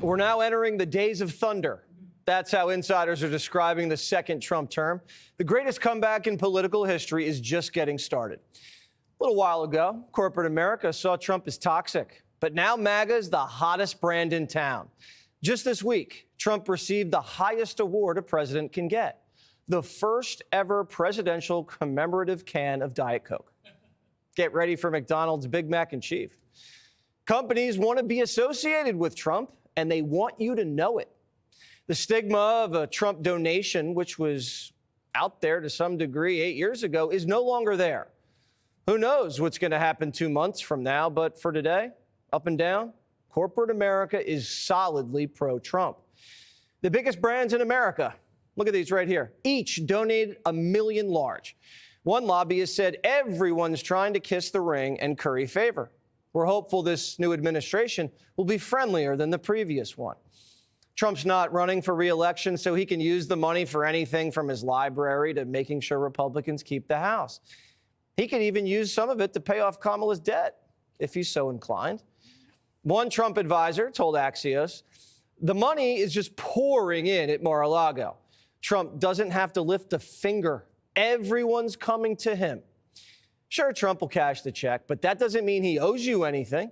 We're now entering the days of thunder. That's how insiders are describing the second Trump term. The greatest comeback in political history is just getting started. A little while ago, corporate America saw Trump as toxic, but now MAGA is the hottest brand in town. Just this week, Trump received the highest award a president can get, the first ever presidential commemorative can of Diet Coke. Get ready for McDonald's Big Mac and Chief. Companies want to be associated with Trump, and they want you to know it. The stigma of a Trump donation, which was out there to some degree 8 years ago, is no longer there. Who knows what's going to happen 2 months from now, but for today, up and down, corporate America is solidly pro-Trump. The biggest brands in America, look at these right here, each donated $1 million large. One lobbyist said everyone's trying to kiss the ring and curry favor. We're hopeful this new administration will be friendlier than the previous one. Trump's not running for re-election, so he can use the money for anything from his library to making sure Republicans keep the House. He could even use some of it to pay off Kamala's debt, if he's so inclined. One Trump advisor told Axios, the money is just pouring in at Mar-a-Lago. Trump doesn't have to lift a finger. Everyone's coming to him. Sure, Trump will cash the check, but that doesn't mean he owes you anything.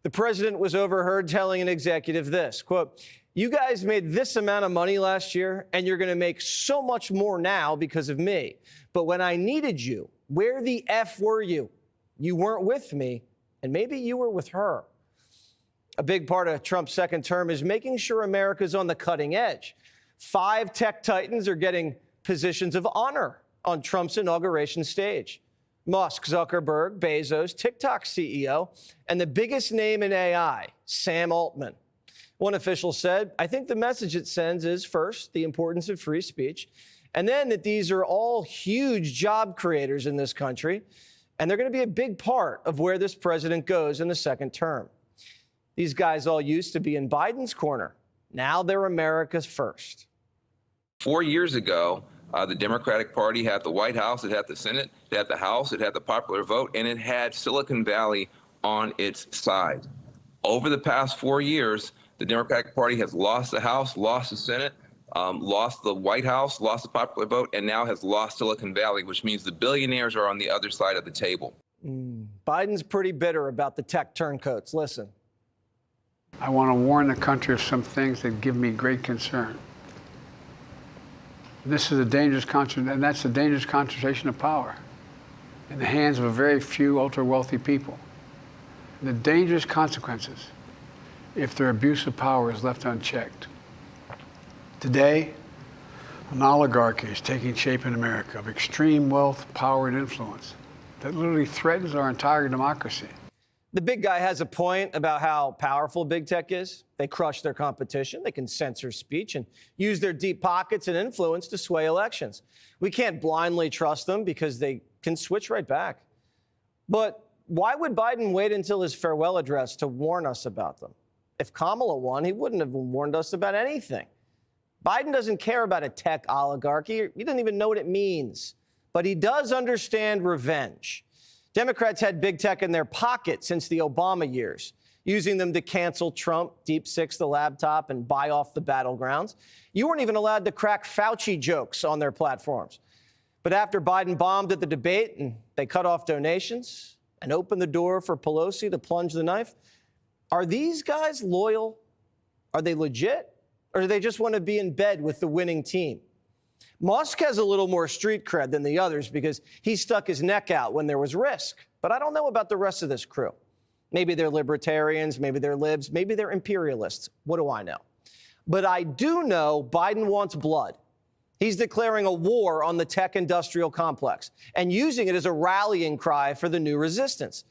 The president was overheard telling an executive this, quote, you guys made this amount of money last year, and you're going to make so much more now because of me. But when I needed you, where the F were you? You weren't with me, and maybe you were with her. A big part of Trump's second term is making sure America's on the cutting edge. 5 tech titans are getting positions of honor on Trump's inauguration stage. Musk, Zuckerberg, Bezos, TikTok CEO, and the biggest name in AI, Sam Altman. One official said, I think the message it sends is, first, the importance of free speech, and then that these are all huge job creators in this country, and they're going to be a big part of where this president goes in the second term. These guys all used to be in Biden's corner. Now they're America's first. 4 years ago, the Democratic Party had the White House, it had the Senate, it had the House, it had the popular vote, and it had Silicon Valley on its side. Over the past 4 years, the Democratic Party has lost the House, lost the Senate, lost the White House, lost the popular vote, and now has lost Silicon Valley, which means the billionaires are on the other side of the table. Biden's pretty bitter about the tech turncoats. Listen. I want to warn the country of some things that give me great concern. This is a dangerous and that's a dangerous concentration of power in the hands of a very few ultra-wealthy people. And the dangerous consequences if their abuse of power is left unchecked. Today, an oligarchy is taking shape in America of extreme wealth, power, and influence that literally threatens our entire democracy. The big guy has a point about how powerful big tech is. They crush their competition. They can censor speech and use their deep pockets and influence to sway elections. We can't blindly trust them because they can switch right back. But why would Biden wait until his farewell address to warn us about them? If Kamala won, he wouldn't have warned us about anything. Biden doesn't care about a tech oligarchy. He doesn't even know what it means. But he does understand revenge. Democrats had big tech in their pocket since the Obama years, using them to cancel Trump, deep six the laptop, and buy off the battlegrounds. You weren't even allowed to crack Fauci jokes on their platforms. But after Biden bombed at the debate and they cut off donations and opened the door for Pelosi to plunge the knife, are these guys loyal? Are they legit? Or do they just want to be in bed with the winning team? Musk has a little more street cred than the others because he stuck his neck out when there was risk. But I don't know about the rest of this crew. Maybe they're libertarians, maybe they're libs, maybe they're imperialists. What do I know? But I do know Biden wants blood. He's declaring a war on the tech industrial complex and using it as a rallying cry for the new resistance.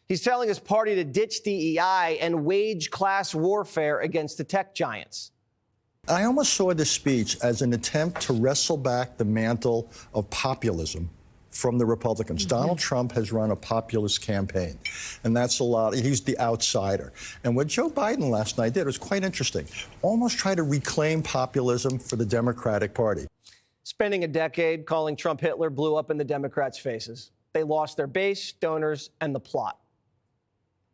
He's telling his party to ditch DEI and wage class warfare against the tech giants. I almost saw this speech as an attempt to wrestle back the mantle of populism from the Republicans. Donald Trump has run a populist campaign, and that's a lot. He's the outsider. And what Joe Biden last night did was quite interesting. Almost try to reclaim populism for the Democratic Party. Spending a decade calling Trump Hitler blew up in the Democrats' faces. They lost their base, donors, and the plot.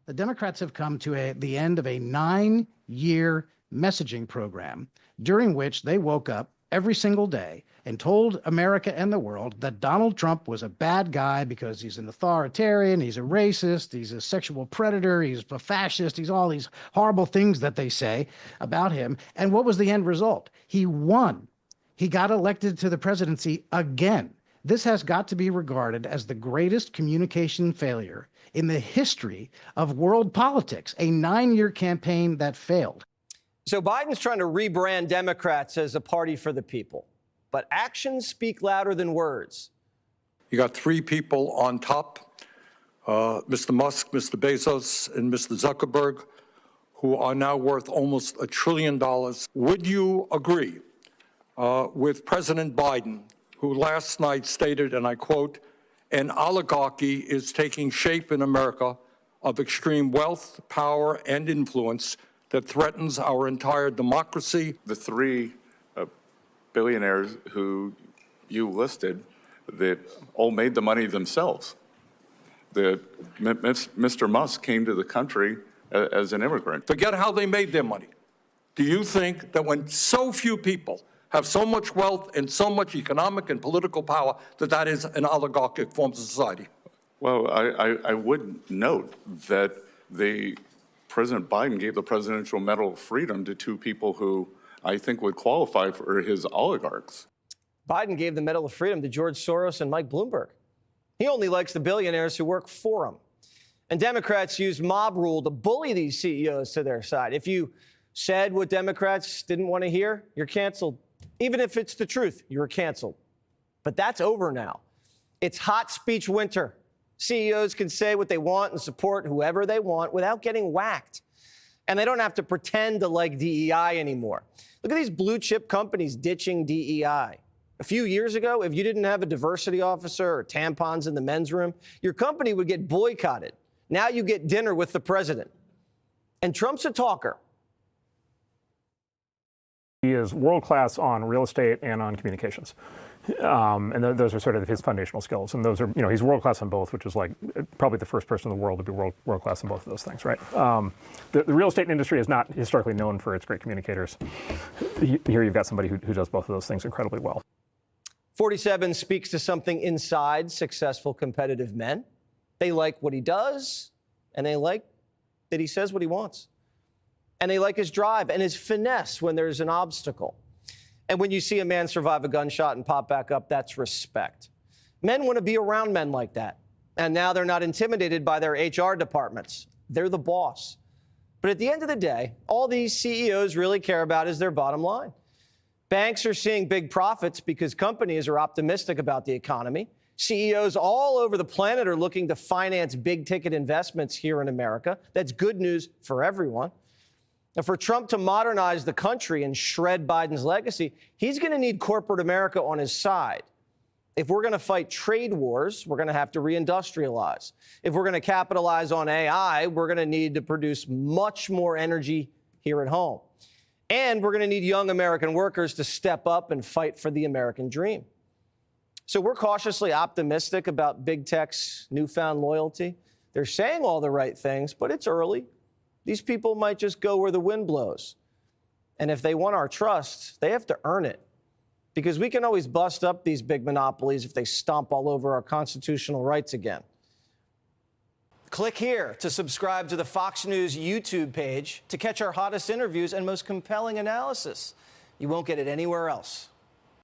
The Democrats have come to the end of a 9-year messaging program during which they woke up every single day and told America and the world that Donald Trump was a bad guy because he's an authoritarian, he's a racist, he's a sexual predator, he's a fascist, he's all these horrible things that they say about him. And what was the end result? He won. He got elected to the presidency again. This has got to be regarded as the greatest communication failure in the history of world politics, a 9-year campaign that failed. So Biden's trying to rebrand Democrats as a party for the people, but actions speak louder than words. You got three people on top, Mr. Musk, Mr. Bezos, and Mr. Zuckerberg, who are now worth almost $1 trillion. Would you agree with President Biden, who last night stated, and I quote, "An oligarchy is taking shape in America of extreme wealth, power, and influence that threatens our entire democracy"? The three billionaires who you listed that all made the money themselves. Mr. Musk came to the country as an immigrant. Forget how they made their money. Do you think that when so few people have so much wealth and so much economic and political power, that that is an oligarchic form of society? Well, I would note that President Biden gave the Presidential Medal of Freedom to two people who I think would qualify for his oligarchs. Biden gave the Medal of Freedom to George Soros and Mike Bloomberg. He only likes the billionaires who work for him. And Democrats use mob rule to bully these CEOs to their side. If you said what Democrats didn't want to hear, you're canceled. Even if it's the truth, you're canceled. But that's over now. It's hot speech winter. CEOs can say what they want and support whoever they want without getting whacked. And they don't have to pretend to like DEI anymore. Look at these blue chip companies ditching DEI. A few years ago, if you didn't have a diversity officer or tampons in the men's room, your company would get boycotted. Now you get dinner with the president. And Trump's a talker. He is world-class on real estate and on communications. And those are sort of his foundational skills. And those are, he's world-class on both, which is like probably the first person in the world to be world-class on both of those things, right? The real estate industry is not historically known for its great communicators. Here you've got somebody who does both of those things incredibly well. 47 speaks to something inside successful competitive men. They like what he does, and they like that he says what he wants. And they like his drive and his finesse when there's an obstacle. And when you see a man survive a gunshot and pop back up, that's respect. Men want to be around men like that. And now they're not intimidated by their HR departments. They're the boss. But at the end of the day, all these CEOs really care about is their bottom line. Banks are seeing big profits because companies are optimistic about the economy. CEOs all over the planet are looking to finance big-ticket investments here in America. That's good news for everyone. And for Trump to modernize the country and shred Biden's legacy, he's going to need corporate America on his side. If we're going to fight trade wars, we're going to have to reindustrialize. If we're going to capitalize on AI, we're going to need to produce much more energy here at home. And we're going to need young American workers to step up and fight for the American dream. So we're cautiously optimistic about big tech's newfound loyalty. They're saying all the right things, but it's early. These people might just go where the wind blows. And if they want our trust, they have to earn it. Because we can always bust up these big monopolies if they stomp all over our constitutional rights again. Click here to subscribe to the Fox News YouTube page to catch our hottest interviews and most compelling analysis. You won't get it anywhere else.